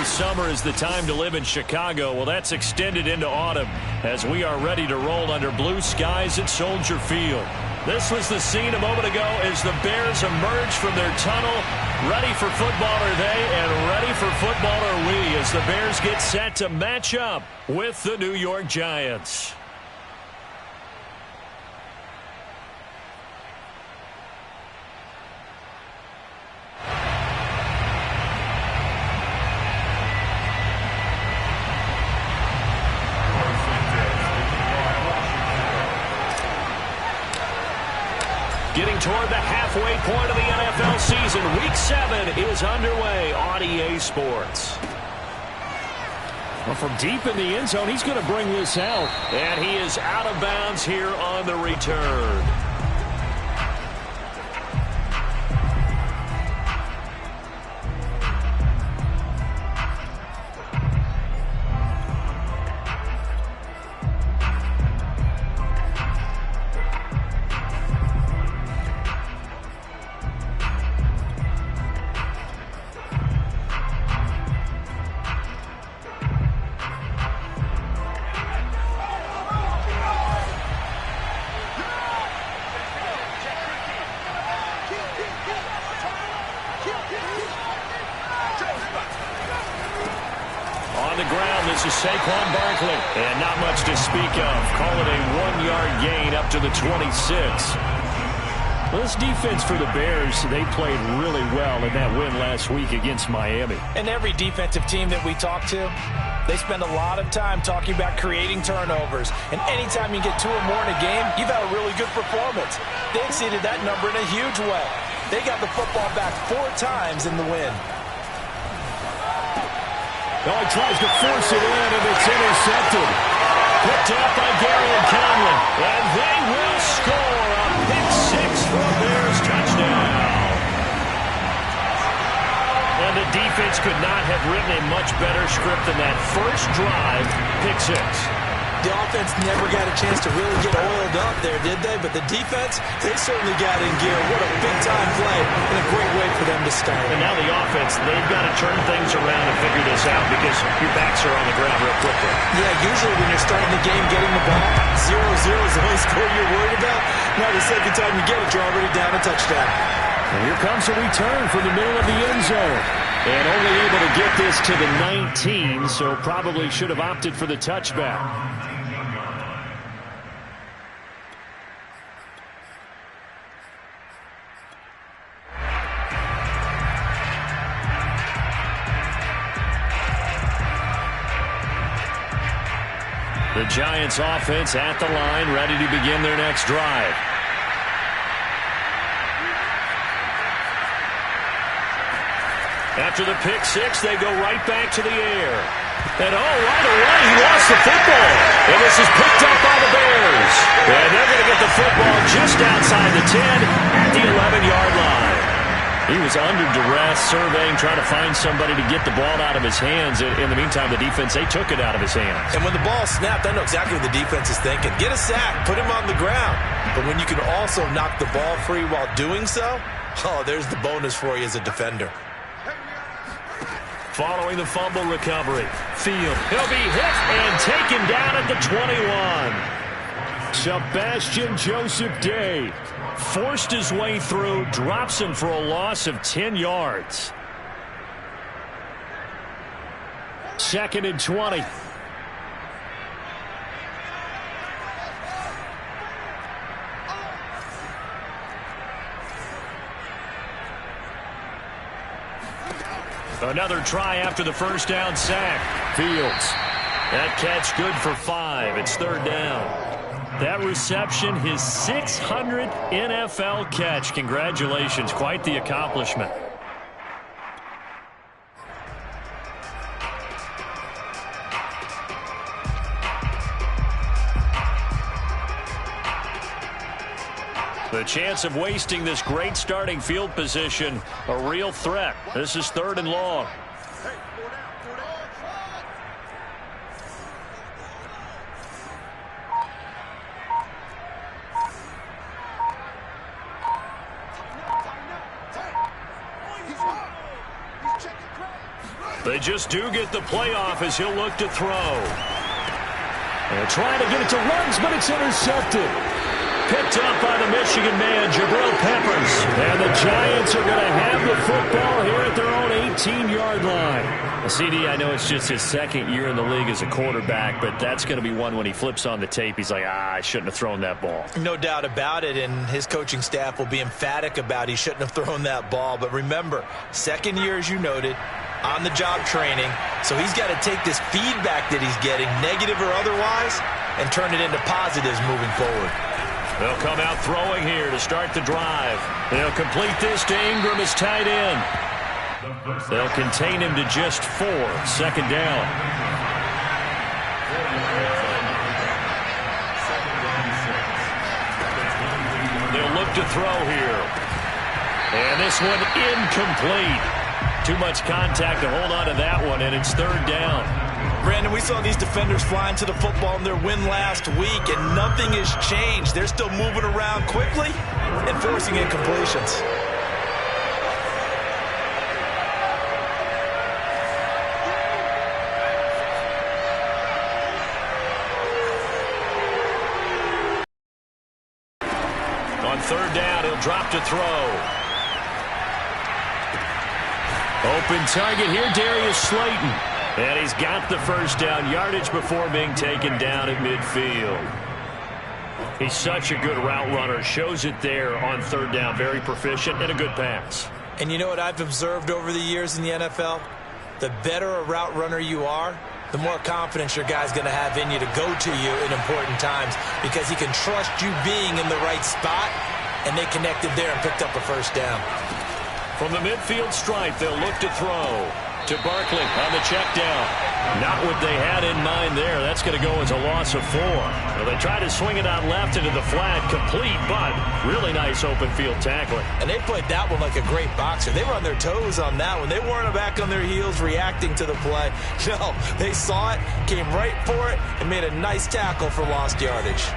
summer is the time to live in Chicago. Well, that's extended into autumn as we are ready to roll under blue skies at Soldier Field. This was the scene a moment ago as the Bears emerged from their tunnel. Ready for football are they, and ready for football are we as the Bears get set to match up with the New York Giants. Getting toward the halfway point of the NFL season. Week 7 is underway on EA Sports. Well, from deep in the end zone, he's going to bring this out. And he is out of bounds here on the return. This is Saquon Barkley. And not much to speak of. Call it a 1-yard gain up to the 26. Well, this defense for the Bears, they played really well in that win last week against Miami. And every defensive team that we talk to, they spend a lot of time talking about creating turnovers. And anytime you get 2 or more in a game, you've had a really good performance. They exceeded that number in a huge way. They got the football back 4 times in the win. Oh, he tries to force it in, and it's intercepted. Picked off by Garrett Conlon. And they will score a pick 6 for a Bears touchdown. And the defense could not have written a much better script than that first drive, pick 6. The offense never got a chance to really get oiled up there, did they? But the defense, they certainly got in gear. What a big-time play and a great way for them to start. And now the offense, they've got to turn things around and figure this out because your backs are on the ground real quickly. Yeah, usually when you're starting the game getting the ball, 0-0 is the only score you're worried about. Now the second time you get it, you're already down a touchdown. And here comes a return from the middle of the end zone. And only able to get this to the 19, so probably should have opted for the touchback. The Giants offense at the line, ready to begin their next drive. After the pick 6, they go right back to the air. And right away, he lost the football. And this is picked up by the Bears. And they're going to get the football just outside the 10 at the 11-yard line. He was under duress, surveying, trying to find somebody to get the ball out of his hands. In the meantime, the defense, they took it out of his hands. And when the ball snapped, I know exactly what the defense is thinking. Get a sack, put him on the ground. But when you can also knock the ball free while doing so, there's the bonus for you as a defender. Following the fumble recovery, Field, he'll be hit and taken down at the 21. Sebastian Joseph Day forced his way through, drops him for a loss of 10 yards. 2nd and 20. Another try after the first down sack. Fields. That catch good for 5. It's 3rd down. That reception, his 600th NFL catch. Congratulations. Quite the accomplishment. The chance of wasting this great starting field position, a real threat. This is 3rd and long. They just do get the playoff as he'll look to throw. And trying to get it to Ruggs, but it's intercepted. Picked up by the Michigan man, Jabril Peppers. And the Giants are going to have the football here at their own 18-yard line. CD, I know it's just his second year in the league as a quarterback, but that's going to be one when he flips on the tape. He's like, I shouldn't have thrown that ball. No doubt about it, and his coaching staff will be emphatic about he shouldn't have thrown that ball. But remember, second year, as you noted, on-the-job training, so he's got to take this feedback that he's getting, negative or otherwise, and turn it into positives moving forward. They'll come out throwing here to start the drive. They'll complete this to Ingram as tight end. They'll contain him to just 4. Second down. They'll look to throw here. And this one incomplete. Too much contact to hold on to that one, and it's third down. Brandon, we saw these defenders flying to the football in their win last week, and nothing has changed. They're still moving around quickly and forcing incompletions. On third down, he'll drop to throw. Open target here, Darius Slayton. And he's got the first down yardage before being taken down at midfield. He's such a good route runner. Shows it there on third down. Very proficient and a good pass. And you know what I've observed over the years in the NFL? The better a route runner you are, the more confidence your guy's going to have in you to go to you in important times because he can trust you being in the right spot, and they connected there and picked up a first down. From the midfield stripe, they'll look to throw. To Barkley on the check down. Not what they had in mind there. That's going to go as a loss of 4. Well, they try to swing it out left into the flat. Complete, but really nice open field tackling. And they played that one like a great boxer. They were on their toes on that one. They weren't back on their heels reacting to the play. No, they saw it, came right for it, and made a nice tackle for lost yardage.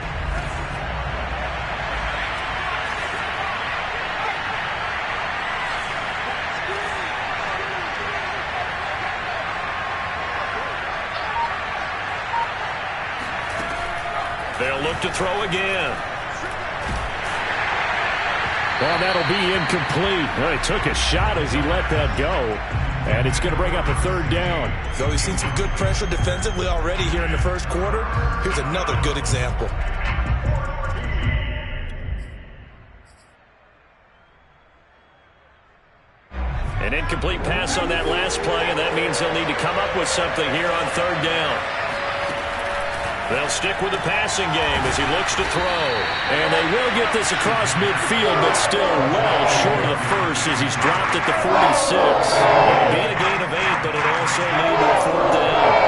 They'll look to throw again. Well, that'll be incomplete. Well, he took a shot as he let that go. And it's going to bring up a third down. So we've seen some good pressure defensively already here in the first quarter. Here's another good example. An incomplete pass on that last play, and that means they'll need to come up with something here on third down. They'll stick with the passing game as he looks to throw. And they will get this across midfield, but still well short of the first as he's dropped at the 46. It'll be a gain of 8, but it also lead to a fourth down.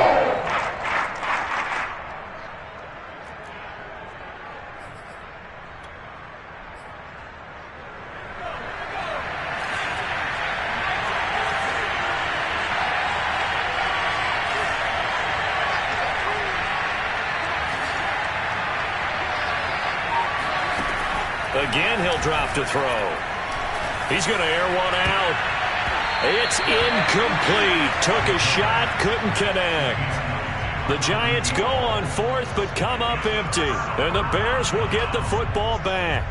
Again, he'll drop to throw. He's going to air one out. It's incomplete. Took a shot, couldn't connect. The Giants go on fourth, but come up empty. And the Bears will get the football back.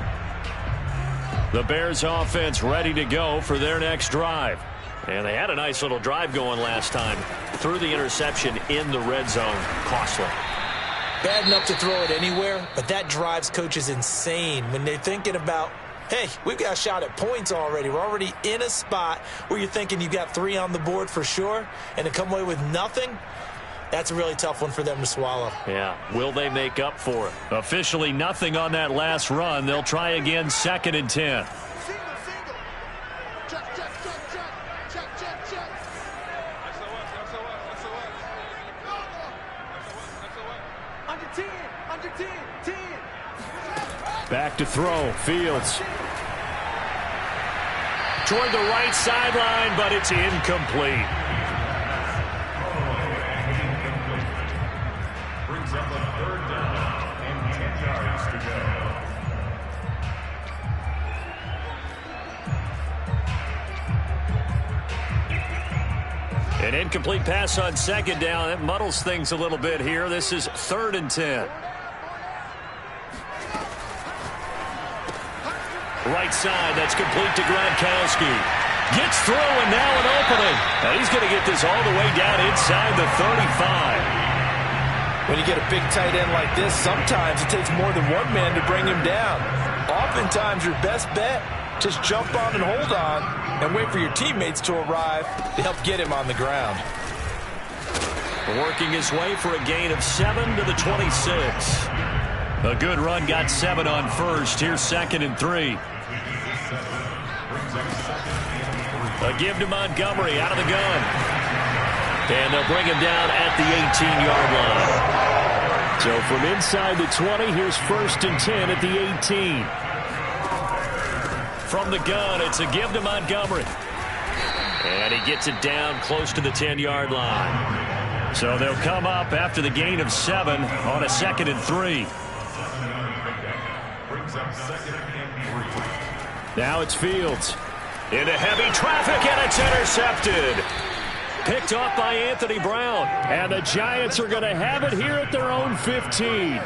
The Bears offense ready to go for their next drive. And they had a nice little drive going last time. Threw the interception in the red zone. Costly. Bad enough to throw it anywhere, but that drives coaches insane when they're thinking about, hey, we've got a shot at points already. We're already in a spot where you're thinking you've got 3 on the board for sure, and to come away with nothing, that's a really tough one for them to swallow. Yeah, will they make up for it? Officially nothing on that last run. They'll try again, 2nd and 10. Back to throw, Fields. Toward the right sideline, but it's incomplete. Brings up a third down and 10 yards to go. An incomplete pass on second down. That muddles things a little bit here. This is 3rd and 10. Right side, that's complete to Gronkowski. Gets through, and now an opening. And he's going to get this all the way down inside the 35. When you get a big tight end like this, sometimes it takes more than one man to bring him down. Oftentimes, your best bet, just jump on and hold on and wait for your teammates to arrive to help get him on the ground. Working his way for a gain of 7 to the 26. A good run, got 7 on first. Here's 2nd and 3. A give to Montgomery out of the gun. And they'll bring him down at the 18-yard line. So from inside the 20, here's 1st and 10 at the 18. From the gun, it's a give to Montgomery. And he gets it down close to the 10-yard line. So they'll come up after the gain of 7 on a 2nd and 3. Now it's Fields. Into heavy traffic, and it's intercepted. Picked off by Anthony Brown. And the Giants are going to have it here at their own 15.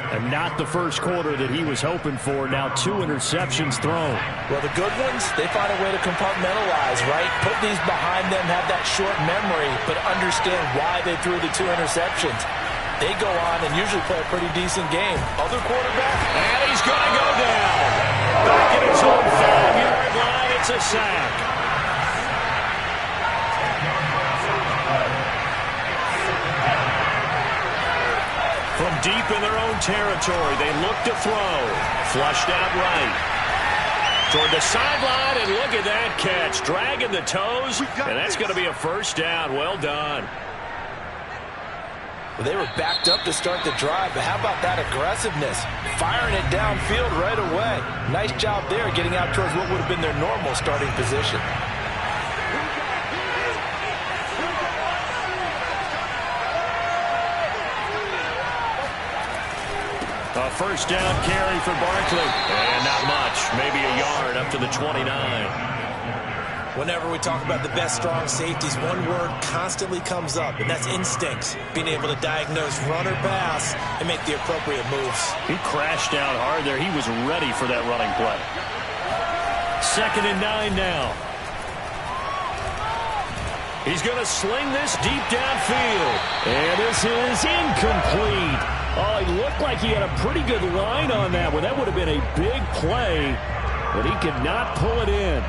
And not the first quarter that he was hoping for. Now 2 interceptions thrown. Well, the good ones, they find a way to compartmentalize, right? Put these behind them, have that short memory, but understand why they threw the 2 interceptions. They go on and usually play a pretty decent game. Other quarterback, and he's going to go down. Back at his own 5-yard line, it's a sack. From deep in their own territory, they look to throw. Flushed out right. Toward the sideline, and look at that catch. Dragging the toes, and that's going to be a first down. Well done. Well, they were backed up to start the drive, but how about that aggressiveness? Firing it downfield right away. Nice job there getting out towards what would have been their normal starting position. A first down carry for Barkley. And not much. Maybe a yard up to the 29. Whenever we talk about the best strong safeties, one word constantly comes up, and that's instincts. Being able to diagnose run or pass and make the appropriate moves. He crashed out hard there. He was ready for that running play. 2nd and 9 now. He's going to sling this deep downfield. And this is incomplete. Oh, he looked like he had a pretty good line on that one. That would have been a big play, but he could not pull it in.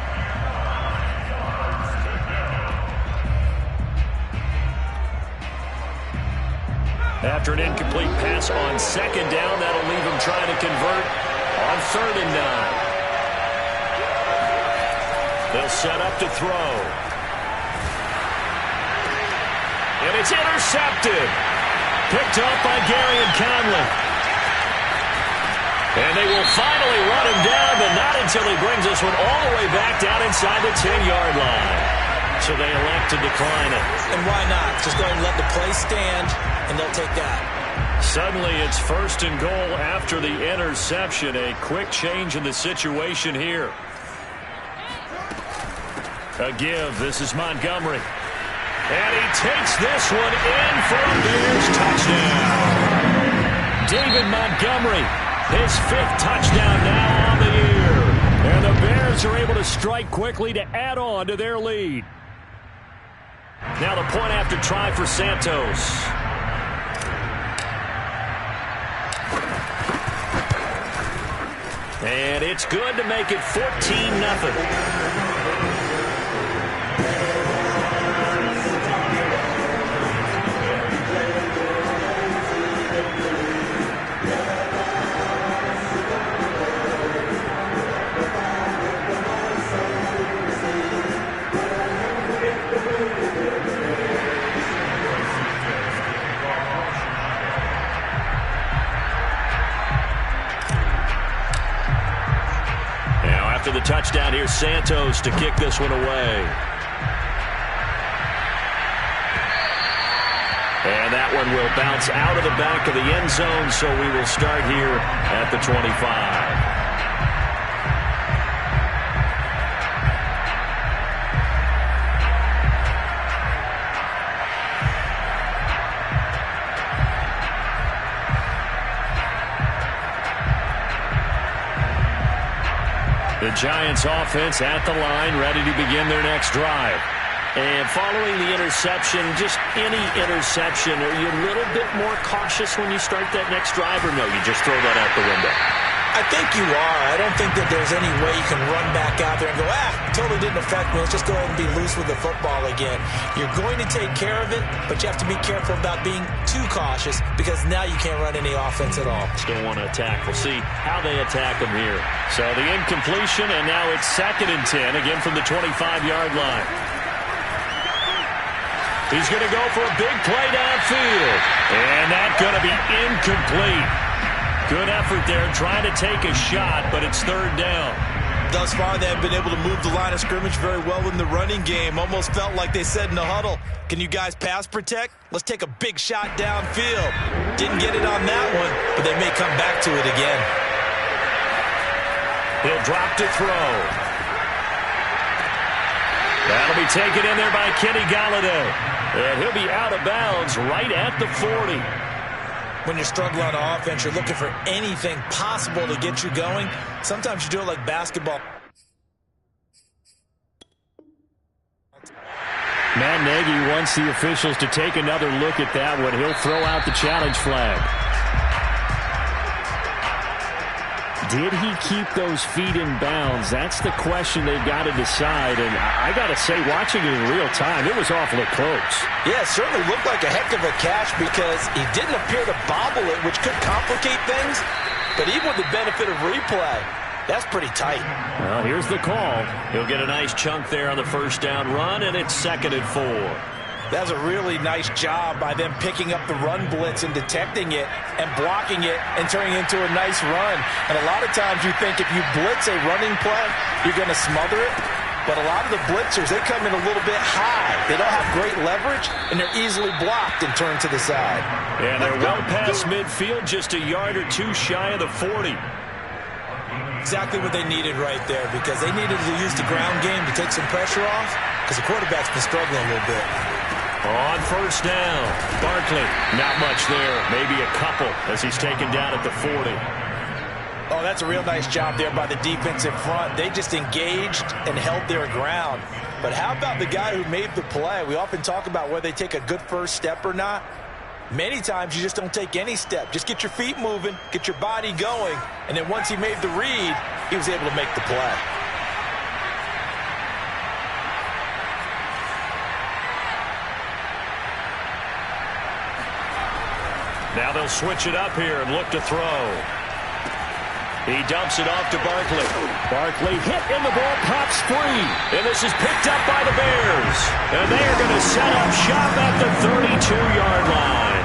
After an incomplete pass on 2nd down, that'll leave him trying to convert on 3rd and 9. They'll set up to throw. And it's intercepted. Picked up by Garyon Conley. And they will finally run him down, but not until he brings this one all the way back down inside the 10-yard line. So they elect to decline it. And why not? Just go ahead and let the play stand, and they'll take that. Suddenly it's 1st and goal after the interception. A quick change in the situation here. A give. This is Montgomery. And he takes this one in for a Bears touchdown. David Montgomery, his 5th touchdown now on the year. And the Bears are able to strike quickly to add on to their lead. Now the point after try for Santos. And it's good to make it 14-0. After the touchdown, here's Santos to kick this one away. And that one will bounce out of the back of the end zone, so we will start here at the 25. The Giants offense at the line, ready to begin their next drive. And following the interception, just any interception, are you a little bit more cautious when you start that next drive, or no, you just throw that out the window? I think you are. I don't think that there's any way you can run back out there and go, totally didn't affect me. Let's just go ahead and be loose with the football again. You're going to take care of it, but you have to be careful about being too cautious because now you can't run any offense at all. Still want to attack. We'll see how they attack them here. So the incompletion, and now it's 2nd and 10, again from the 25-yard line. He's going to go for a big play downfield. And that's going to be incomplete. Good effort there, trying to take a shot, but it's 3rd down. Thus far, they have been able to move the line of scrimmage very well in the running game. Almost felt like they said in the huddle, can you guys pass protect? Let's take a big shot downfield. Didn't get it on that one, but they may come back to it again. He'll drop to throw. That'll be taken in there by Kenny Golladay. And he'll be out of bounds right at the 40. When you're struggling on offense, you're looking for anything possible to get you going. Sometimes you do it like basketball. Matt Nagy wants the officials to take another look at that one. He'll throw out the challenge flag. Did he keep those feet in bounds? That's the question they've got to decide. And I got to say, watching it in real time, it was awfully close. Yeah, it certainly looked like a heck of a catch because he didn't appear to bobble it, which could complicate things. But even with the benefit of replay, that's pretty tight. Well, here's the call. He'll get a nice chunk there on the 1st down run, and it's 2nd and 4. That's a really nice job by them picking up the run blitz and detecting it and blocking it and turning it into a nice run. And a lot of times you think if you blitz a running play, you're going to smother it. But a lot of the blitzers, they come in a little bit high. They don't have great leverage, and they're easily blocked and turned to the side. And they're well past midfield, just a yard or two shy of the 40. Exactly what they needed right there because they needed to use the ground game to take some pressure off because the quarterback's been struggling a little bit. On 1st down, Barkley, not much there, maybe a couple as he's taken down at the 40. Oh, that's a real nice job there by the defensive front. They just engaged and held their ground. But how about the guy who made the play? We often talk about whether they take a good first step or not. Many times you just don't take any step. Just get your feet moving, get your body going, and then once he made the read, he was able to make the play. Now they'll switch it up here and look to throw. He dumps it off to Barkley. Barkley hit and the ball pops free. And this is picked up by the Bears. And they are going to set up shop at the 32-yard line.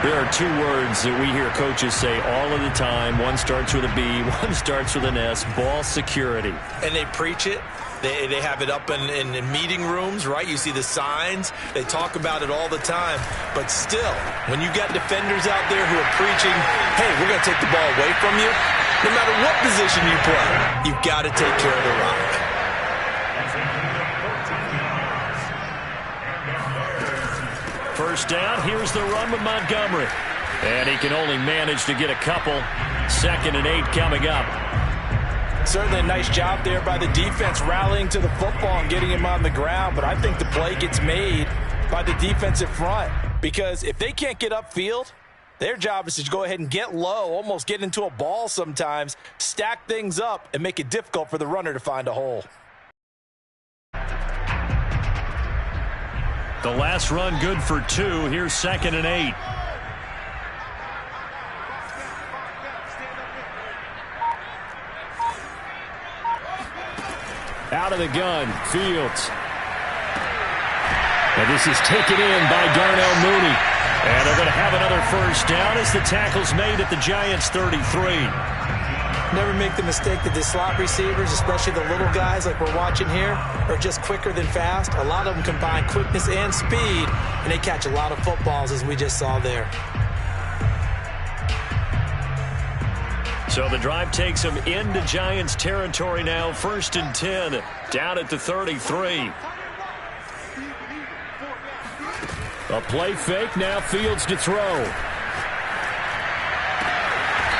There are 2 words that we hear coaches say all of the time. One starts with a B, one starts with an S, ball security. And they preach it. They have it up in meeting rooms, right? You see the signs. They talk about it all the time. But still, when you got defenders out there who are preaching, hey, we're going to take the ball away from you, no matter what position you play, you've got to take care of the rock. First down, here's the run with Montgomery. And he can only manage to get a couple. 2nd and 8 coming up. Certainly a nice job there by the defense rallying to the football and getting him on the ground. But I think the play gets made by the defensive front because if they can't get upfield, their job is to go ahead and get low, almost get into a ball sometimes, stack things up, and make it difficult for the runner to find a hole. The last run good for 2. Here's 2nd and 8. Out of the gun, Fields. And this is taken in by Darnell Mooney. And they're going to have another first down as the tackle's made at the Giants' 33. Never make the mistake that the slot receivers, especially the little guys like we're watching here, are just quicker than fast. A lot of them combine quickness and speed, and they catch a lot of footballs, as we just saw there. So the drive takes them into Giants territory now. 1st and 10, down at the 33. A play fake, now Fields to throw.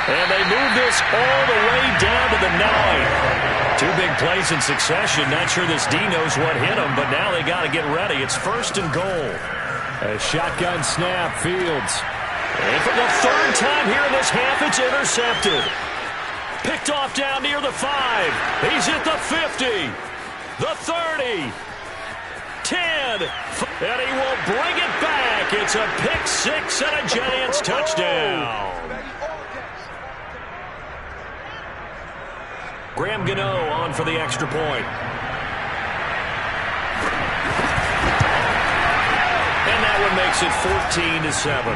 And they move this all the way down to the 9. Two big plays in succession. Not sure this D knows what hit him, but now they got to get ready. It's 1st and goal. A shotgun snap, Fields. And for the 3rd time here in this half, it's intercepted. Picked off down near the 5. He's at the 50. The 30. 10. And he will bring it back. It's a pick 6 and a Giants touchdown. Graham Gano on for the extra point. And that one makes it 14-7.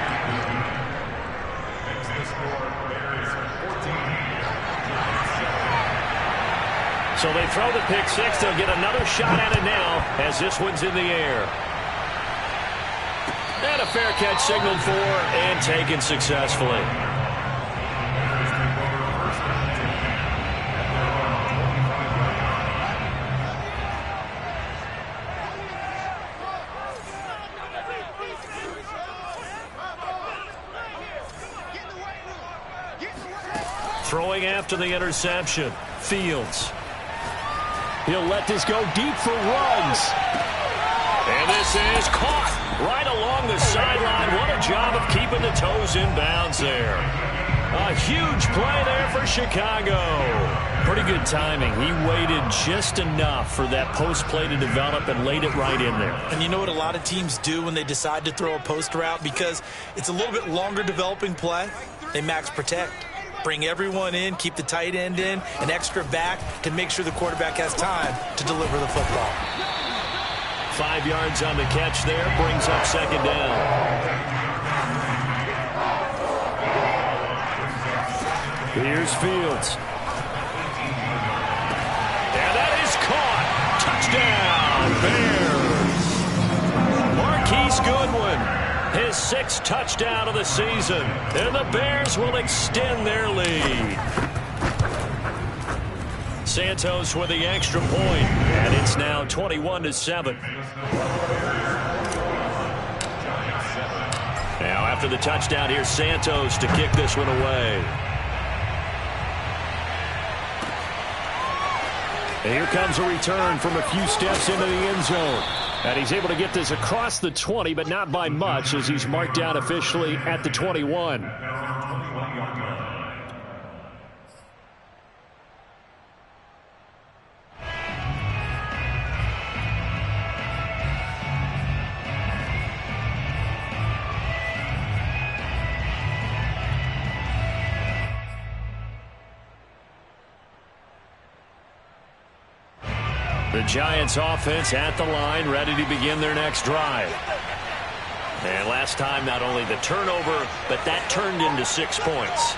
So they throw the pick 6. They'll get another shot at it now as this one's in the air. And a fair catch signaled for and taken successfully. Throwing after the interception, Fields. He'll let this go deep for runs. And this is caught right along the sideline. What a job of keeping the toes in bounds there. A huge play there for Chicago. Pretty good timing. He waited just enough for that post play to develop and laid it right in there. And you know what a lot of teams do when they decide to throw a post route? Because it's a little bit longer developing play, they max protect. Bring everyone in, keep the tight end in, an extra back to make sure the quarterback has time to deliver the football. 5 yards on the catch there, brings up 2nd down. Here's Fields. And that is caught. Touchdown, Bears. Marquise Goodwin. His 6th touchdown of the season. And the Bears will extend their lead. Santos with the extra point. And it's now 21-7. Now after the touchdown, here's Santos to kick this one away. And here comes a return from a few steps into the end zone. And he's able to get this across the 20, but not by much, as he's marked down officially at the 21. The Giants offense at the line, ready to begin their next drive. And last time, not only the turnover, but that turned into 6 points.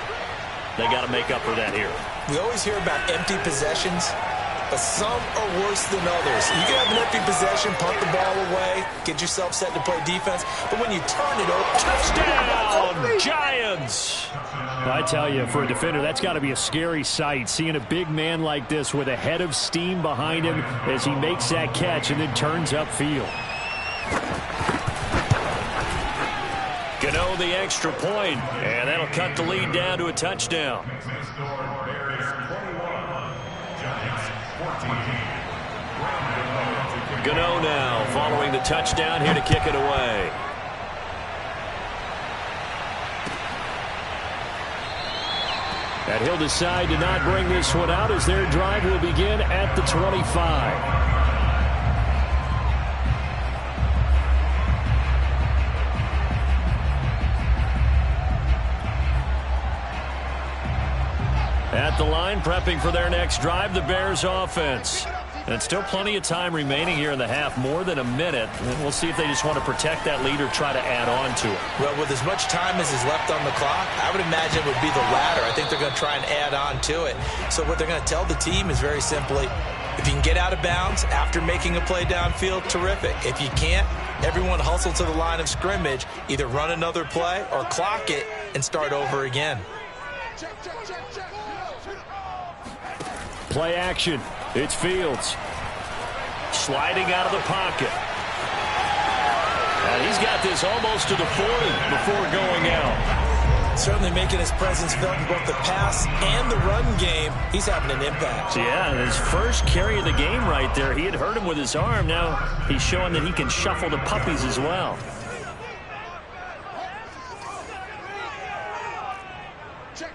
They got to make up for that here. We always hear about empty possessions, but some are worse than others. You can have an empty possession, punt the ball away, get yourself set to play defense, but when you turn it over... Touchdown, Giants! I tell you, for a defender, that's got to be a scary sight, seeing a big man like this with a head of steam behind him as he makes that catch and then turns upfield. Gano the extra point, and that'll cut the lead down to a touchdown. Gano now following the touchdown here to kick it away. And he'll decide to not bring this one out as their drive will begin at the 25. At the line, prepping for their next drive, the Bears offense. And still plenty of time remaining here in the half, more than a minute. And we'll see if they just want to protect that lead or try to add on to it. Well, with as much time as is left on the clock, I would imagine it would be the latter. I think they're going to try and add on to it. So what they're going to tell the team is very simply, if you can get out of bounds after making a play downfield, terrific. If you can't, everyone hustle to the line of scrimmage, either run another play or clock it and start over again. Play action. It's Fields. Sliding out of the pocket. And he's got this almost to the 40 before going out. Certainly making his presence felt in both the pass and the run game. He's having an impact. Yeah, his first carry of the game right there. He had hurt him with his arm. Now he's showing that he can shuffle the puppies as well. Check.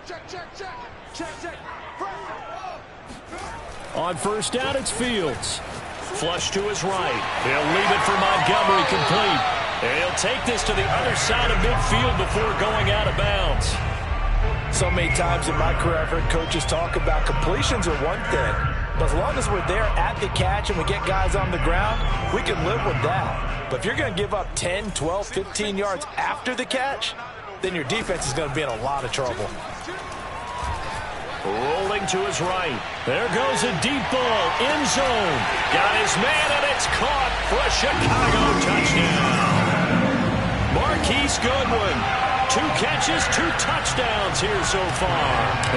On first down, it's Fields. Flush to his right. He'll leave it for Montgomery complete. And he'll take this to the other side of midfield before going out of bounds. So many times in my career, I've heard coaches talk about completions are one thing. But as long as we're there at the catch and we get guys on the ground, we can live with that. But if you're going to give up 10, 12, 15 yards after the catch, then your defense is going to be in a lot of trouble. Rolling to his right. There goes a deep ball. End zone. Got his man, and it's caught for a Chicago touchdown. Marquise Goodwin. 2 catches, 2 touchdowns here so far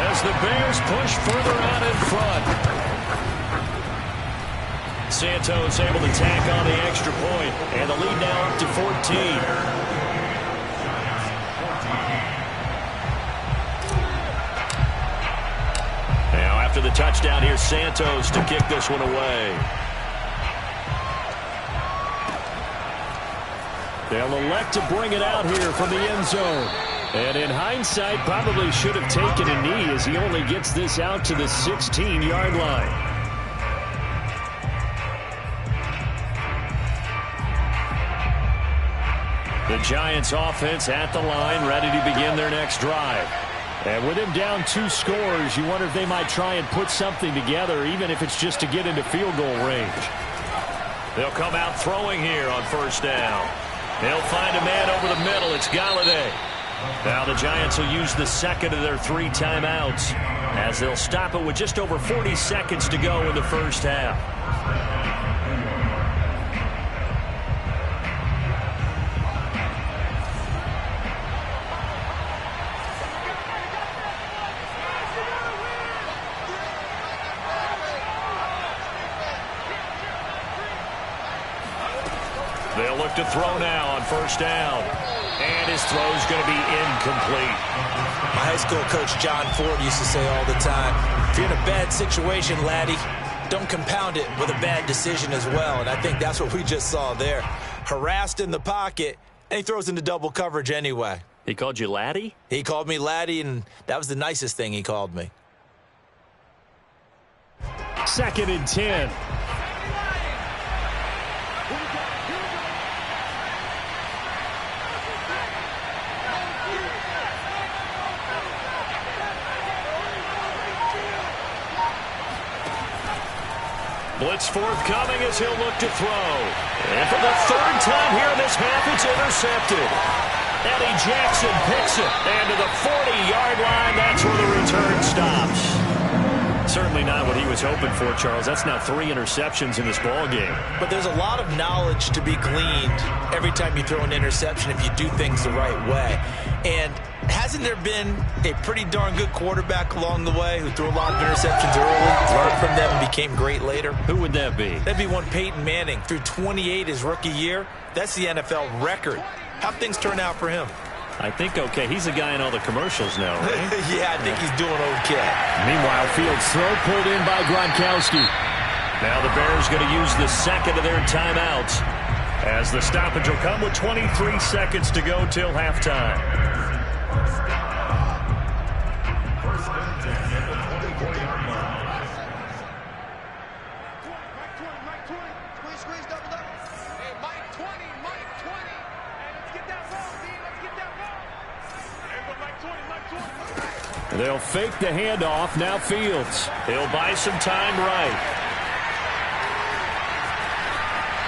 as the Bears push further out in front. Santos able to tack on the extra point, and the lead now up to 14. After the touchdown, here's Santos to kick this one away. They'll elect to bring it out here from the end zone. And in hindsight, probably should have taken a knee as he only gets this out to the 16-yard line. The Giants offense at the line, ready to begin their next drive. And with him down 2 scores, you wonder if they might try and put something together, even if it's just to get into field goal range. They'll come out throwing here on first down. They'll find a man over the middle. It's Galladay. Now the Giants will use the second of their 3 timeouts as they'll stop it with just over 40 seconds to go in the first half. They'll look to throw now on first down. And his throw's going to be incomplete. My high school coach John Ford used to say all the time, if you're in a bad situation, laddie, don't compound it with a bad decision as well. And I think that's what we just saw there. Harassed in the pocket, and he throws into double coverage anyway. He called you laddie? He called me laddie, and that was the nicest thing he called me. 2nd and 10. Blitz forthcoming as he'll look to throw. And for the 3rd time here in this half, it's intercepted. Eddie Jackson picks it. And to the 40-yard line, that's where the return stops. Certainly not what he was hoping for, Charles. That's now 3 interceptions in this ball game. But there's a lot of knowledge to be gleaned every time you throw an interception if you do things the right way. And hasn't there been a pretty darn good quarterback along the way who threw a lot of interceptions early, learned from them, and became great later? Who would that be? That'd be one Peyton Manning. Threw 28 his rookie year. That's the NFL record. How'd things turn out for him? I think okay. He's the guy in all the commercials now, right? Yeah, I think he's doing okay. Meanwhile, Fields' throw pulled in by Gronkowski. Now the Bears going to use the second of their timeouts as the stoppage will come with 23 seconds to go till halftime. They'll fake the handoff. Now Fields. He'll buy some time right.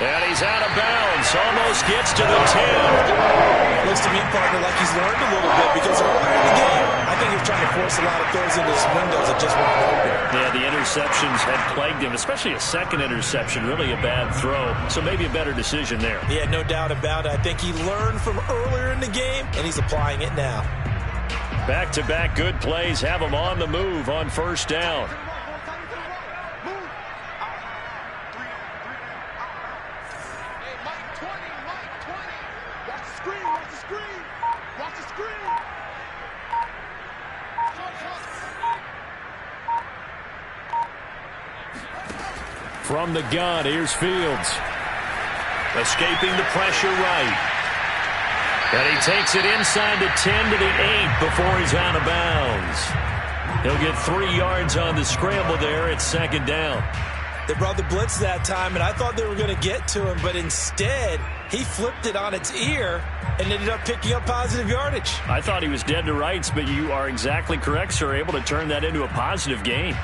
And he's out of bounds. Almost gets to the 10. Looks to me, partner, like he's learned a little bit because earlier in the game, I think he was trying to force a lot of throws into his windows that just weren't open. Yeah, the interceptions had plagued him, especially a second interception. Really a bad throw. So maybe a better decision there. Yeah, no doubt about it. I think he learned from earlier in the game, and he's applying it now. Back-to-back good plays have him on the move on first down. From the gun, here's Fields. Escaping the pressure right. And he takes it inside the 10 to the 8 before he's out of bounds. He'll get 3 yards on the scramble there. It's second down. They brought the blitz that time, and I thought they were going to get to him, but instead he flipped it on its ear and ended up picking up positive yardage. I thought he was dead to rights, but you are exactly correct, sir. Able to turn that into a positive gain.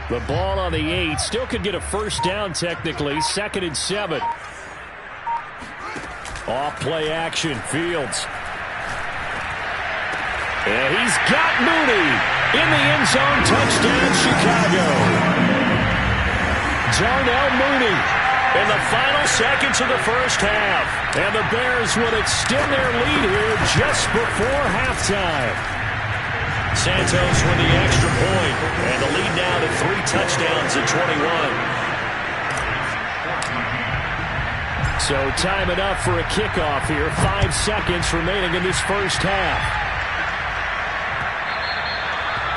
The ball on the 8. Still could get a first down technically. 2nd and 7. Off play action. Fields. And he's got Mooney in the end zone. Touchdown, Chicago. Darnell Mooney in the final seconds of the first half. And the Bears would extend their lead here just before halftime. Santos with the extra point, and the lead now to 3 touchdowns at 21. So time enough for a kickoff here. 5 seconds remaining in this first half.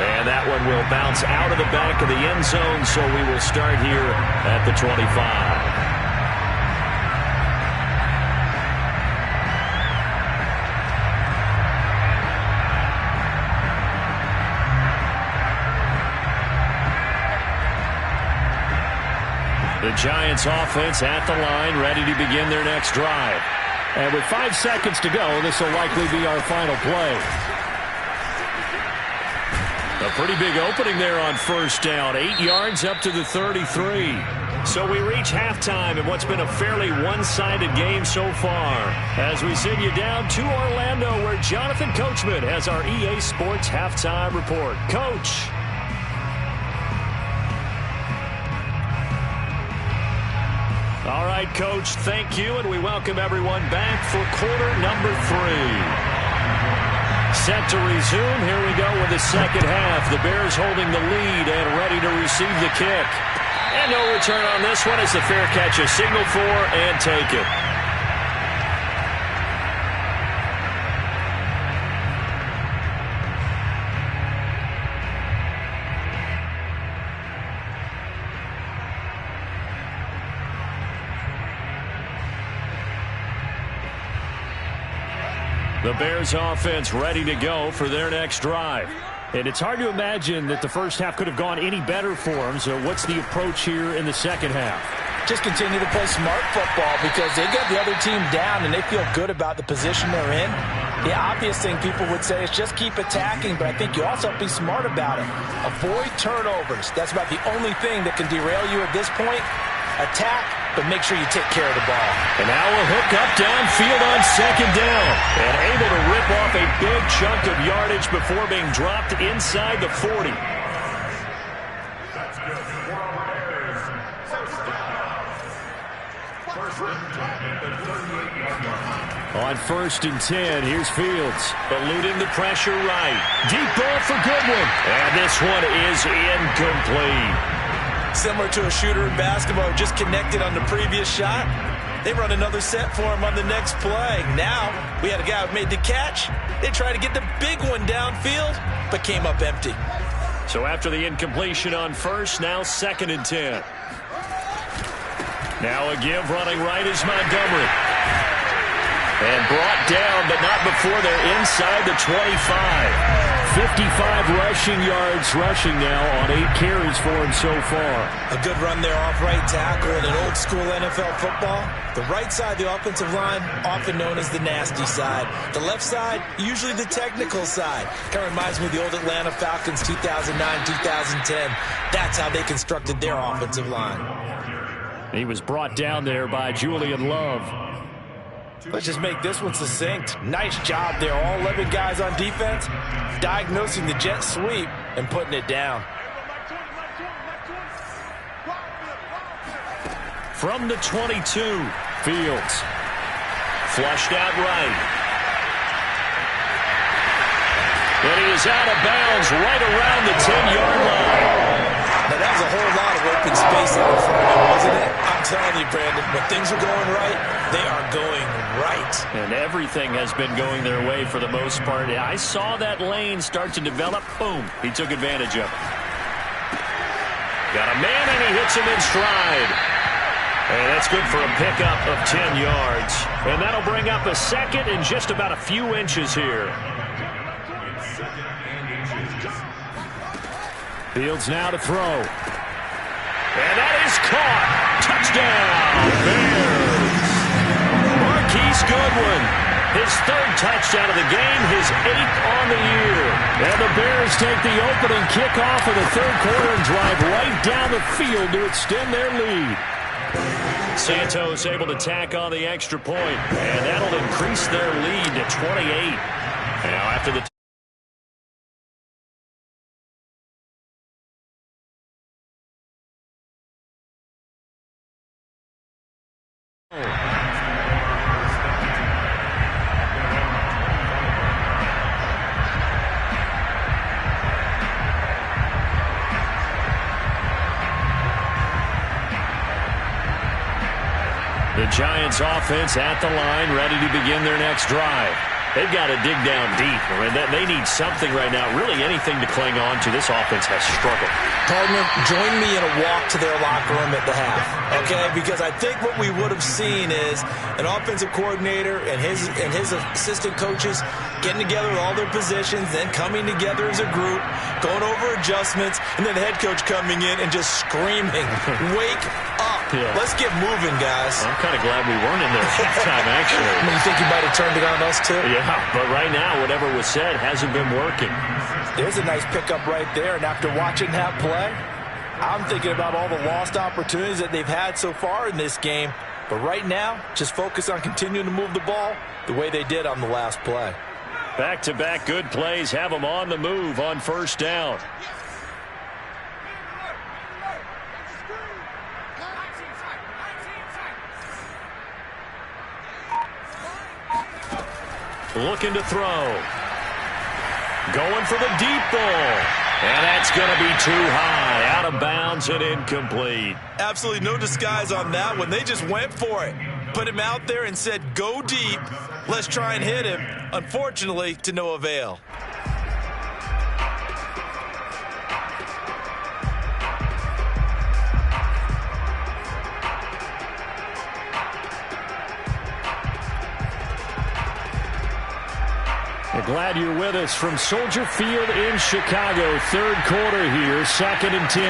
And that one will bounce out of the back of the end zone, so we will start here at the 25. The Giants offense at the line, ready to begin their next drive. And with 5 seconds to go, this will likely be our final play. A pretty big opening there on first down. 8 yards up to the 33. So we reach halftime in what's been a fairly one-sided game so far. As we send you down to Orlando, where Jonathan Coachman has our EA Sports halftime report. Coach. All right, Coach, thank you, and we welcome everyone back for quarter number 3. Set to resume. Here we go with the second half. The Bears holding the lead and ready to receive the kick. And no return on this one as the fair catch is signaled for and taken. The Bears offense ready to go for their next drive. And it's hard to imagine that the first half could have gone any better for them. So what's the approach here in the second half? Just continue to play smart football because they get the other team down and they feel good about the position they're in. The obvious thing people would say is just keep attacking, but I think you also have to be smart about it. Avoid turnovers. That's about the only thing that can derail you at this point. Attack, but make sure you take care of the ball. And now a hook up downfield on second down. And able to rip off a big chunk of yardage before being dropped inside the 40. On 1st and 10, here's Fields. Eluding the pressure right. Deep ball for Goodwin. And this one is incomplete. Similar to a shooter in basketball who just connected on the previous shot. They run another set for him on the next play. Now, we had a guy who made the catch. They tried to get the big one downfield, but came up empty. So after the incompletion on first, now 2nd and 10. Now a give running right is Montgomery. And brought down, but not before they're inside the 25. 55 rushing yards rushing now on 8 carries for him so far. A good run there off right tackle in an old school NFL football. The right side, the offensive line, often known as the nasty side. The left side, usually the technical side. Kind of reminds me of the old Atlanta Falcons 2009, 2010. That's how they constructed their offensive line. He was brought down there by Julian Love. Let's just make this one succinct. Nice job there. All 11 guys on defense diagnosing the jet sweep and putting it down. From the 22, Fields. Flushed out right. And he is out of bounds right around the 10-yard line. Now, that was a whole lot of open space out in front of him, wasn't it? I'm telling you, Brandon, when things are going right, they are going right. And everything has been going their way for the most part. I saw that lane start to develop. Boom. He took advantage of it. Got a man, and he hits him in stride. And that's good for a pickup of 10 yards. And that'll bring up a second and just about a few inches here. Fields now to throw. And that is caught. Touchdown, Bears. Marquise Goodwin, his third touchdown of the game, his 8th on the year. And the Bears take the opening kickoff of the third quarter and drive right down the field to extend their lead. Santos able to tack on the extra point, and that'll increase their lead to 28. Now after the The Giants offense at the line, ready to begin their next drive. They've got to dig down deep. I mean, they need something right now, really anything to cling on to. This offense has struggled. Partner, join me in a walk to their locker room at the half, okay? Because I think what we would have seen is an offensive coordinator and his assistant coaches getting together with all their positions, then coming together as a group, going over adjustments, and then the head coach coming in and just screaming, wake up. Yeah. Let's get moving, guys. I'm kind of glad we weren't in there at halftime, actually. You think you might have turned it on us, too? Yeah, but right now, whatever was said hasn't been working. There's a nice pickup right there, and after watching that play, I'm thinking about all the lost opportunities that they've had so far in this game. But right now, just focus on continuing to move the ball the way they did on the last play. Back-to-back good plays have them on the move on first down. Looking to throw. Going for the deep ball. And that's going to be too high. Out of bounds and incomplete. Absolutely no disguise on that one. They just went for it. Put him out there and said, go deep. Let's try and hit him. Unfortunately, to no avail. Glad you're with us from Soldier Field in Chicago. Third quarter here, 2nd and 10.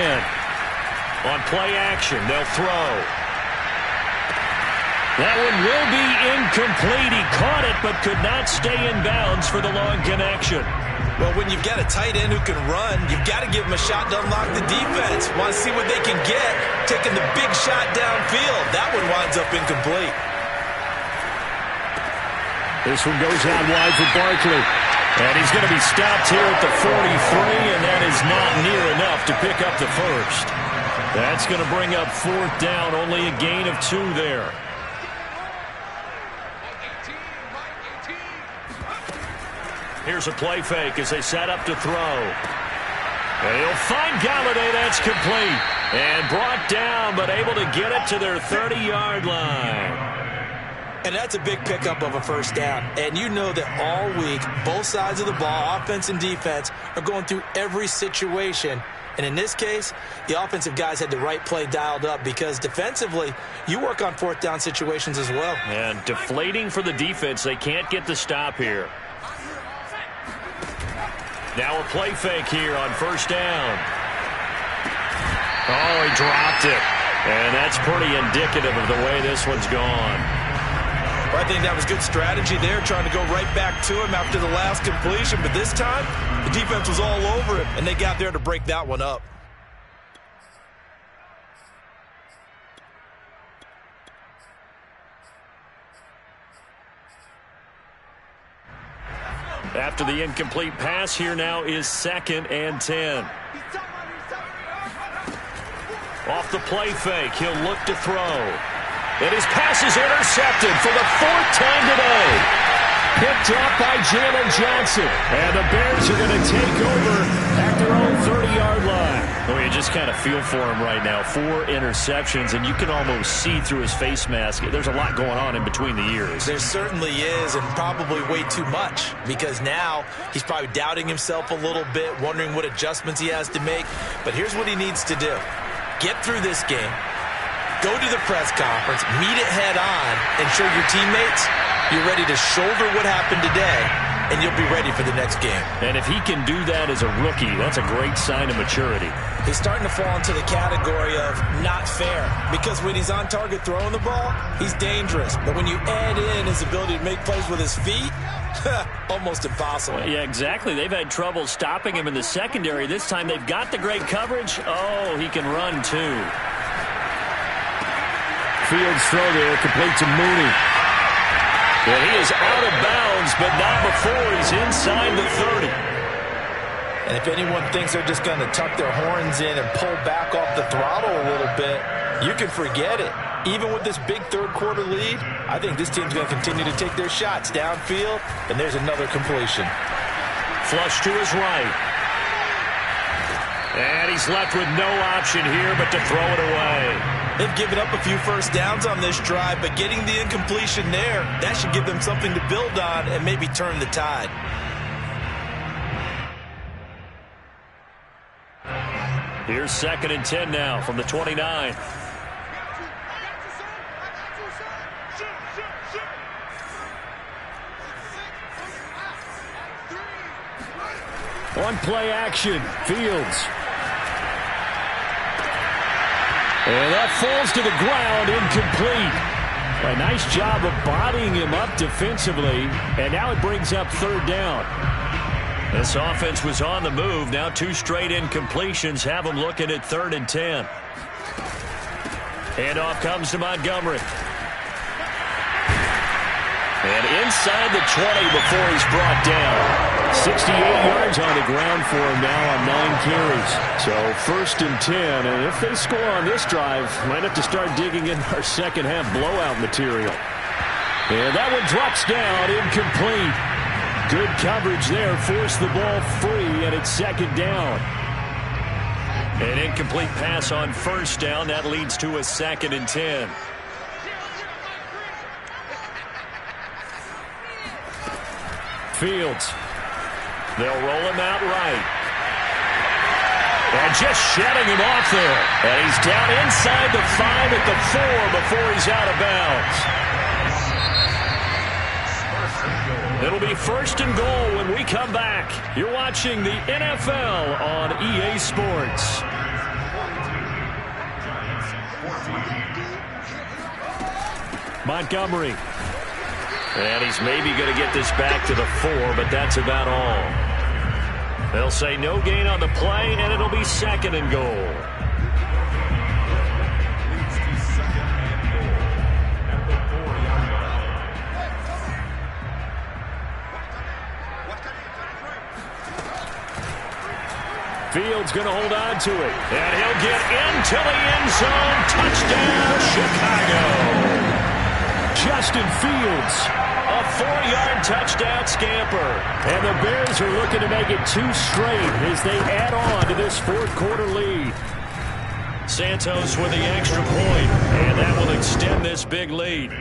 On play action, they'll throw. That one will be incomplete. He caught it but could not stay in bounds for the long connection. Well, when you've got a tight end who can run, you've got to give him a shot to unlock the defense. Want to see what they can get, taking the big shot downfield. That one winds up incomplete. This one goes out wide for Barkley. And he's going to be stopped here at the 43, and that is not near enough to pick up the first. That's going to bring up 4th down, only a gain of 2 there. Here's a play fake as they set up to throw. And he'll find Galladay. That's complete. And brought down, but able to get it to their 30-yard line. And that's a big pickup of a first down. And you know that all week, both sides of the ball, offense and defense, are going through every situation. And in this case, the offensive guys had the right play dialed up because defensively, you work on 4th down situations as well. And deflating for the defense. They can't get the stop here. Now a play fake here on first down. Oh, he dropped it. And that's pretty indicative of the way this one's gone. I think that was good strategy there, trying to go right back to him after the last completion. But this time, the defense was all over him, and they got there to break that one up. After the incomplete pass, here now is 2nd and 10. Off the play fake, he'll look to throw. And his pass is intercepted for the 4th time today. Picked up by Jalen Johnson. And the Bears are going to take over after their own 30-yard line. Well, you just kind of feel for him right now. 4 interceptions, and you can almost see through his face mask. There's a lot going on in between the ears. There certainly is, and probably way too much, because now he's probably doubting himself a little bit, wondering what adjustments he has to make. But here's what he needs to do. Get through this game, go to the press conference, meet it head on, and show your teammates you're ready to shoulder what happened today, and you'll be ready for the next game. And if he can do that as a rookie, that's a great sign of maturity. He's starting to fall into the category of not fair, because when he's on target throwing the ball, he's dangerous. But when you add in his ability to make plays with his feet, almost impossible. Yeah, exactly. They've had trouble stopping him in the secondary. This time they've got the great coverage. Oh, he can run too. Fields throw there, complete to Mooney. And he is out of bounds, but not before he's inside the 30. And if anyone thinks they're just going to tuck their horns in and pull back off the throttle a little bit, you can forget it. Even with this big third-quarter lead, I think this team's going to continue to take their shots downfield, and there's another completion. Flush to his right. And he's left with no option here but to throw it away. They've given up a few first downs on this drive, but getting the incompletion there, that should give them something to build on and maybe turn the tide. Here's 2nd and 10 now from the 29. On play action, Fields. And that falls to the ground, incomplete. A nice job of bodying him up defensively, and now it brings up 3rd down. This offense was on the move. Now 2 straight incompletions have them looking at 3rd and 10. Handoff comes to Montgomery. And inside the 20 before he's brought down. 68 yards on the ground for him now on 9 carries. So 1st and 10, and if they score on this drive, might have to start digging in our second half blowout material. And that one drops down, incomplete. Good coverage there, forced the ball free, and it's 2nd down. An incomplete pass on 1st down. That leads to a 2nd and 10. Fields. They'll roll him out right. And just shedding him off there. And he's down inside the 5 at the 4 before he's out of bounds. It'll be 1st and goal when we come back. You're watching the NFL on EA Sports. Montgomery. And he's maybe going to get this back to the 4, but that's about all. They'll say no gain on the play, and it'll be 2nd and goal. Fields going to hold on to it. And he'll get into the end zone. Touchdown, Chicago. Justin Fields. A 4-yard touchdown scamper. And the Bears are looking to make it 2 straight as they add on to this 4th-quarter lead. Santos with the extra point, and that will extend this big lead.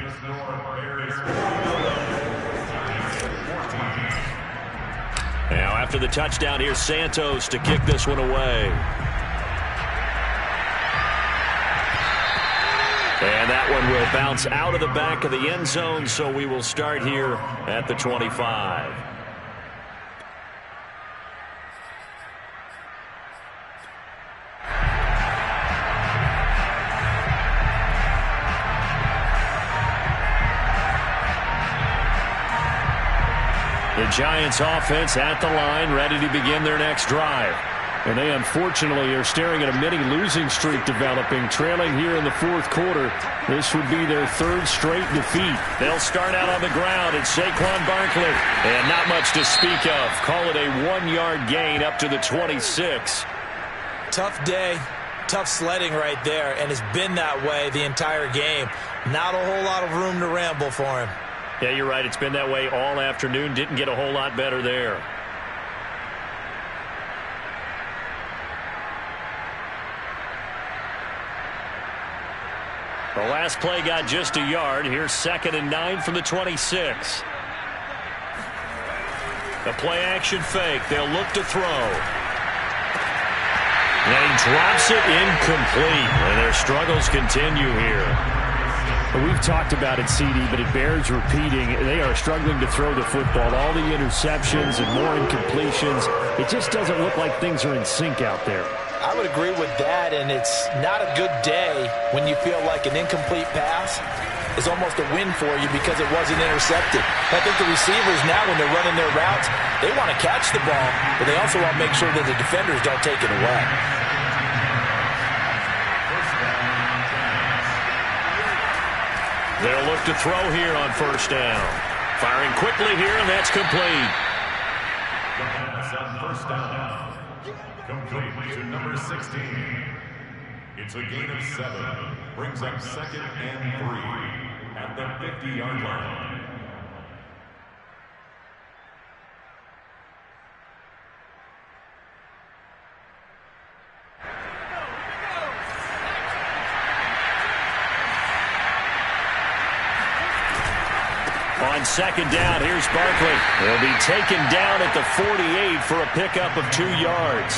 Now after the touchdown, here's Santos to kick this one away. And that one will bounce out of the back of the end zone, so we will start here at the 25. The Giants offense at the line, ready to begin their next drive. And they unfortunately are staring at a mini losing streak developing, trailing here in the 4th quarter. This would be their 3rd straight defeat. They'll start out on the ground. It's Saquon Barkley. And not much to speak of. Call it a 1-yard gain up to the 26. Tough day, tough sledding right there, and it's been that way the entire game. Not a whole lot of room to ramble for him. Yeah, you're right. It's been that way all afternoon. Didn't get a whole lot better there. The last play got just a yard. Here's 2nd and 9 from the 26. The play-action fake. They'll look to throw. And he drops it incomplete. And their struggles continue here. We've talked about it, CD, but it bears repeating. They are struggling to throw the football. All the interceptions and more incompletions. It just doesn't look like things are in sync out there. I would agree with that, and it's not a good day when you feel like an incomplete pass is almost a win for you because it wasn't intercepted. I think the receivers now, when they're running their routes, they want to catch the ball, but they also want to make sure that the defenders don't take it away. They'll look to throw here on 1st down. Firing quickly here, and that's complete. First down. Complete to number 16. It's a gain of 7. Brings up 2nd and 3 at the 50-yard line. On 2nd down, here's Barkley. He'll be taken down at the 48 for a pickup of 2 yards.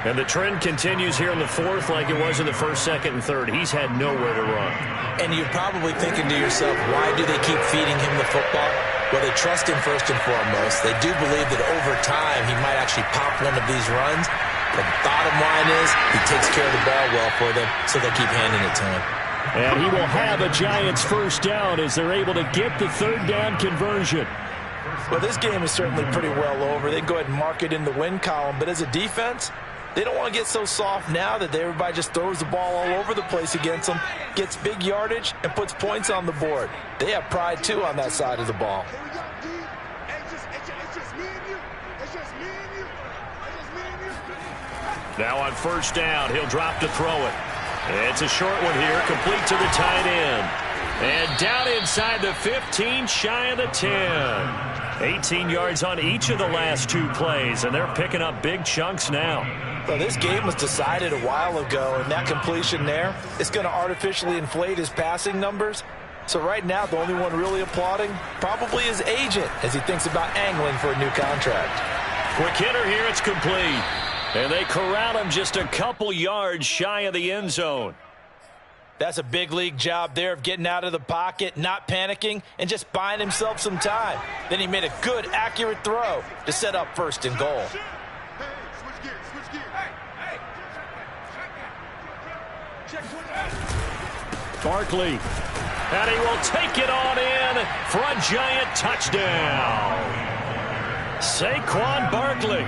And the trend continues here in the 4th like it was in the 1st, 2nd, and 3rd. He's had nowhere to run. And you're probably thinking to yourself, why do they keep feeding him the football? Well, they trust him first and foremost. They do believe that over time he might actually pop one of these runs. The bottom line is he takes care of the ball well for them, so they'll keep handing it to him. And he will have a Giants 1st down as they're able to get the 3rd down conversion. Well, this game is certainly pretty well over. They go ahead and mark it in the win column. But as a defense, they don't want to get so soft now that everybody just throws the ball all over the place against them, gets big yardage, and puts points on the board. They have pride, too, on that side of the ball. Now on 1st down, he'll drop to throw it. It's a short one here, complete to the tight end. And down inside the 15, shy of the 10. 18 yards on each of the last 2 plays, and they're picking up big chunks now. Well, this game was decided a while ago, and that completion there is going to artificially inflate his passing numbers. So right now, the only one really applauding probably his agent as he thinks about angling for a new contract. Quick hitter here, it's complete. And they corral him just a couple yards shy of the end zone. That's a big league job there of getting out of the pocket, not panicking, and just buying himself some time. Then he made a good, accurate throw to set up 1st and goal. Barkley. And he will take it on in for a Giant touchdown. Saquon Barkley,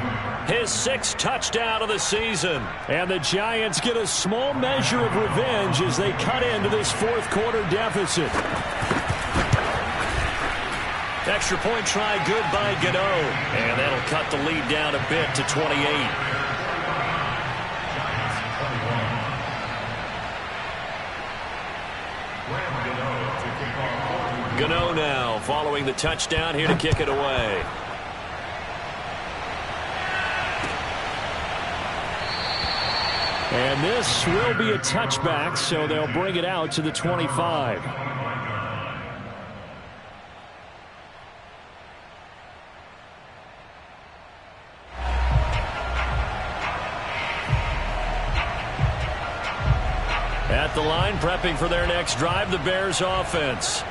his 6th touchdown of the season. And the Giants get a small measure of revenge as they cut into this 4th quarter deficit. Extra point try good by Gano. And that'll cut the lead down a bit to 28. Gano now following the touchdown here to kick it away. And this will be a touchback, so they'll bring it out to the 25. At the line, prepping for their next drive, the Bears offense.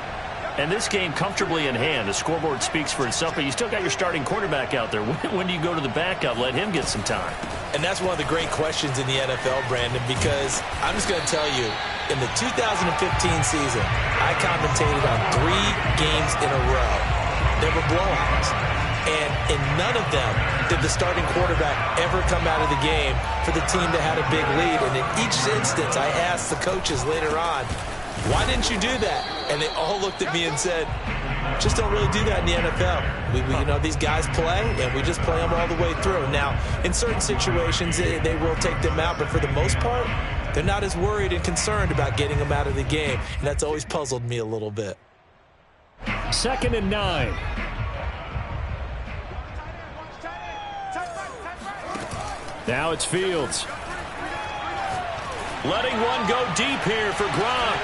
And this game comfortably in hand. The scoreboard speaks for itself, but you still got your starting quarterback out there. When do you go to the backup? Let him get some time. And that's one of the great questions in the NFL, Brandon, because I'm just going to tell you, in the 2015 season, I commentated on 3 games in a row. There were blowouts. And in none of them did the starting quarterback ever come out of the game for the team that had a big lead. And in each instance, I asked the coaches later on, why didn't you do that? And they all looked at me and said, just don't really do that in the NFL. We you know, these guys play, and we just play them all the way through. Now, in certain situations, they will take them out, but for the most part, they're not as worried and concerned about getting them out of the game. And that's always puzzled me a little bit. 2nd and 9. Now it's Fields. Letting one go deep here for Gronk.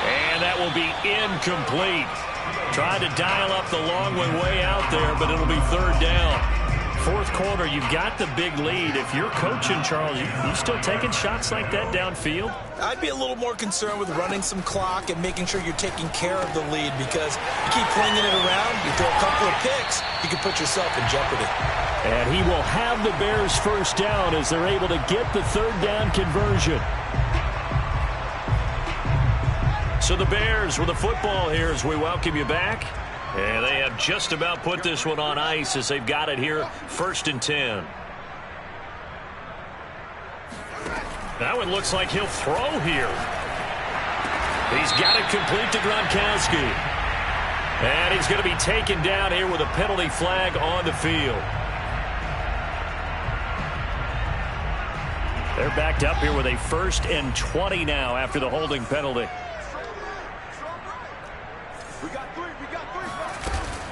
And that will be incomplete. Tried to dial up the long one way out there, but it'll be third down. Fourth quarter, you've got the big lead. If you're coaching, Charles, you still taking shots like that downfield? I'd be a little more concerned with running some clock and making sure you're taking care of the lead, because you keep flinging it around, you throw a couple of picks, you can put yourself in jeopardy. And he will have the Bears first down as they're able to get the third down conversion. So the Bears with the football here as we welcome you back. And they have just about put this one on ice as they've got it here, 1st and 10. That one looks like he'll throw here. He's got it complete to Gronkowski. And he's going to be taken down here with a penalty flag on the field. They're backed up here with a 1st and 20 now after the holding penalty.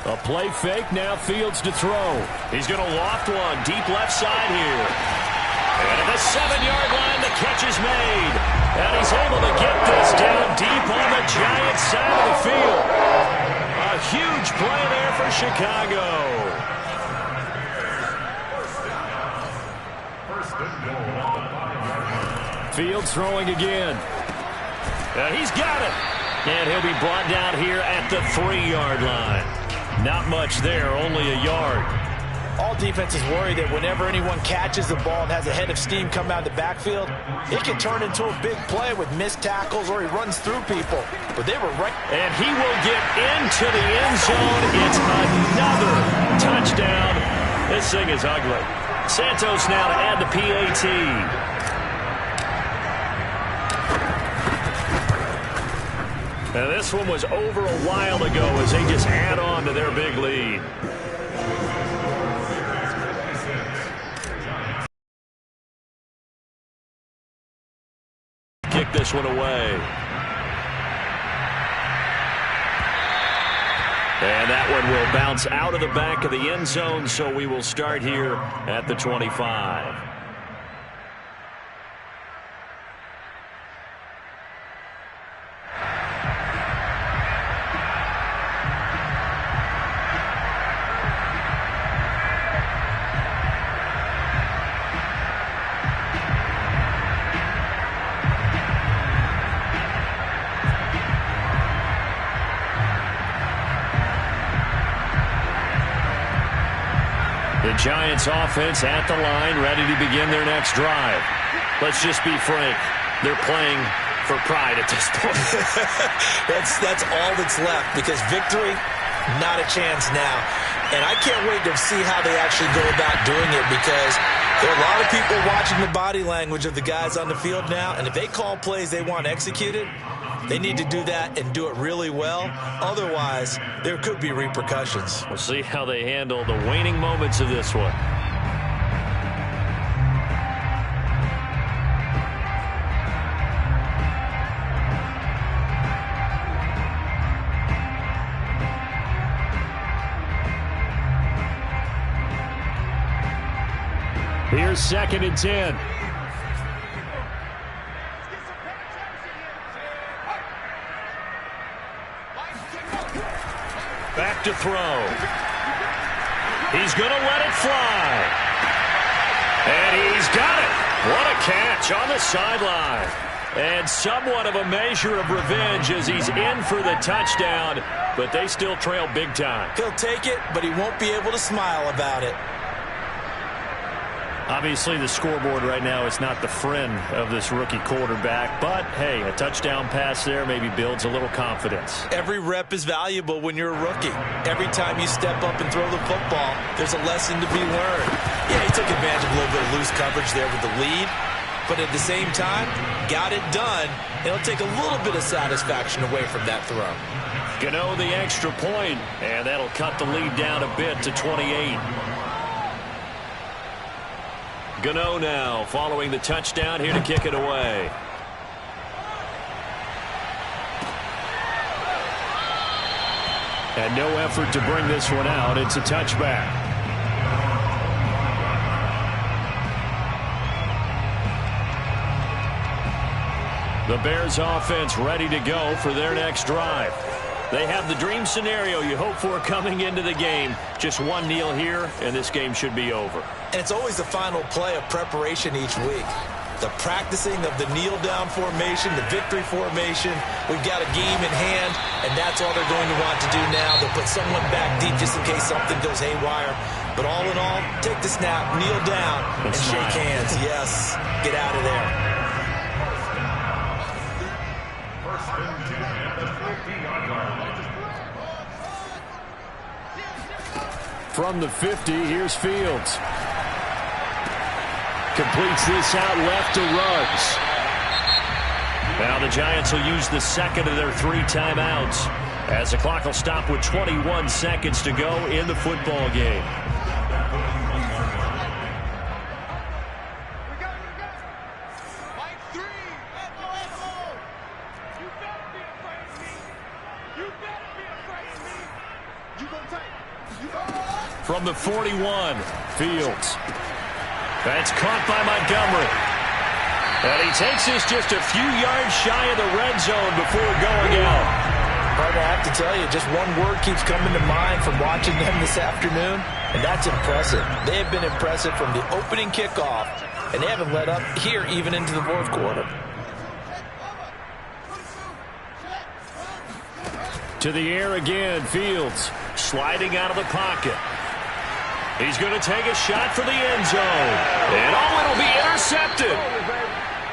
A play fake, now Fields to throw. He's going to loft one, deep left side here. And at the 7-yard line, the catch is made. And he's able to get this down deep on the Giants side of the field. A huge play there for Chicago. Fields throwing again. And he's got it. And he'll be brought down here at the 3-yard line. Not much there, only a yard. All defenses worry that whenever anyone catches the ball and has a head of steam come out of the backfield, it can turn into a big play with missed tackles or he runs through people. But they were right. And he will get into the end zone. It's another touchdown. This thing is ugly. Santos now to add the PAT. Now this one was over a while ago as they just add on to their big lead. Kick this one away. And that one will bounce out of the back of the end zone, so we will start here at the 25. The Giants offense at the line, ready to begin their next drive. Let's just be frank. They're playing for pride at this point. That's all that's left, because victory, not a chance now. And I can't wait to see how they actually go about doing it, because there are a lot of people watching the body language of the guys on the field now, and if they call plays they want executed, they need to do that and do it really well. Otherwise, there could be repercussions. We'll see how they handle the waning moments of this one. Here's 2nd and 10. Back to throw. He's going to let it fly. And he's got it. What a catch on the sideline. And somewhat of a measure of revenge as he's in for the touchdown, but they still trail big time. He'll take it, but he won't be able to smile about it. Obviously, the scoreboard right now is not the friend of this rookie quarterback, but, hey, a touchdown pass there maybe builds a little confidence. Every rep is valuable when you're a rookie. Every time you step up and throw the football, there's a lesson to be learned. Yeah, he took advantage of a little bit of loose coverage there with the lead, but at the same time, got it done. It'll take a little bit of satisfaction away from that throw. Gano the extra point, and that'll cut the lead down a bit to 28. Gano now following the touchdown here to kick it away. And no effort to bring this one out. It's a touchback. The Bears offense ready to go for their next drive. They have the dream scenario you hope for coming into the game. Just one kneel here, and this game should be over. And it's always the final play of preparation each week. The practicing of the kneel-down formation, the victory formation. We've got a game in hand, and that's all they're going to want to do now. They'll put someone back deep just in case something goes haywire. But all in all, take the snap, kneel down, and shake hands. Yes, get out of there. From the 50, here's Fields. Completes this out left to Ruggs. Now the Giants will use the second of their 3 timeouts as the clock will stop with 21 seconds to go in the football game. From the 41, Fields. That's caught by Montgomery. And he takes this just a few yards shy of the red zone before going out. But I have to tell you, just one word keeps coming to mind from watching them this afternoon, and that's impressive. They have been impressive from the opening kickoff, and they haven't let up here even into the fourth quarter. To the air again, Fields. Sliding out of the pocket. He's going to take a shot for the end zone. And it'll be intercepted.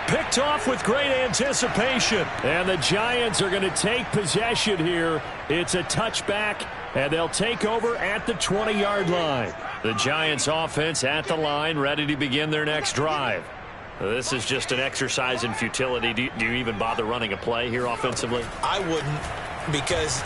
Picked off with great anticipation. And the Giants are going to take possession here. It's a touchback, and they'll take over at the 20-yard line. The Giants offense at the line, ready to begin their next drive. This is just an exercise in futility. Do you even bother running a play here offensively? I wouldn't, because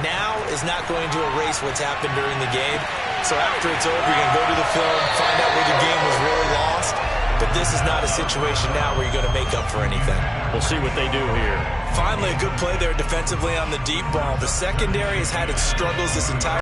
now is not going to erase what's happened during the game. So after it's over, you're going to go to the film, find out where the game was really lost. But this is not a situation now where you're going to make up for anything. We'll see what they do here. Finally, a good play there defensively on the deep ball. The secondary has had its struggles this entire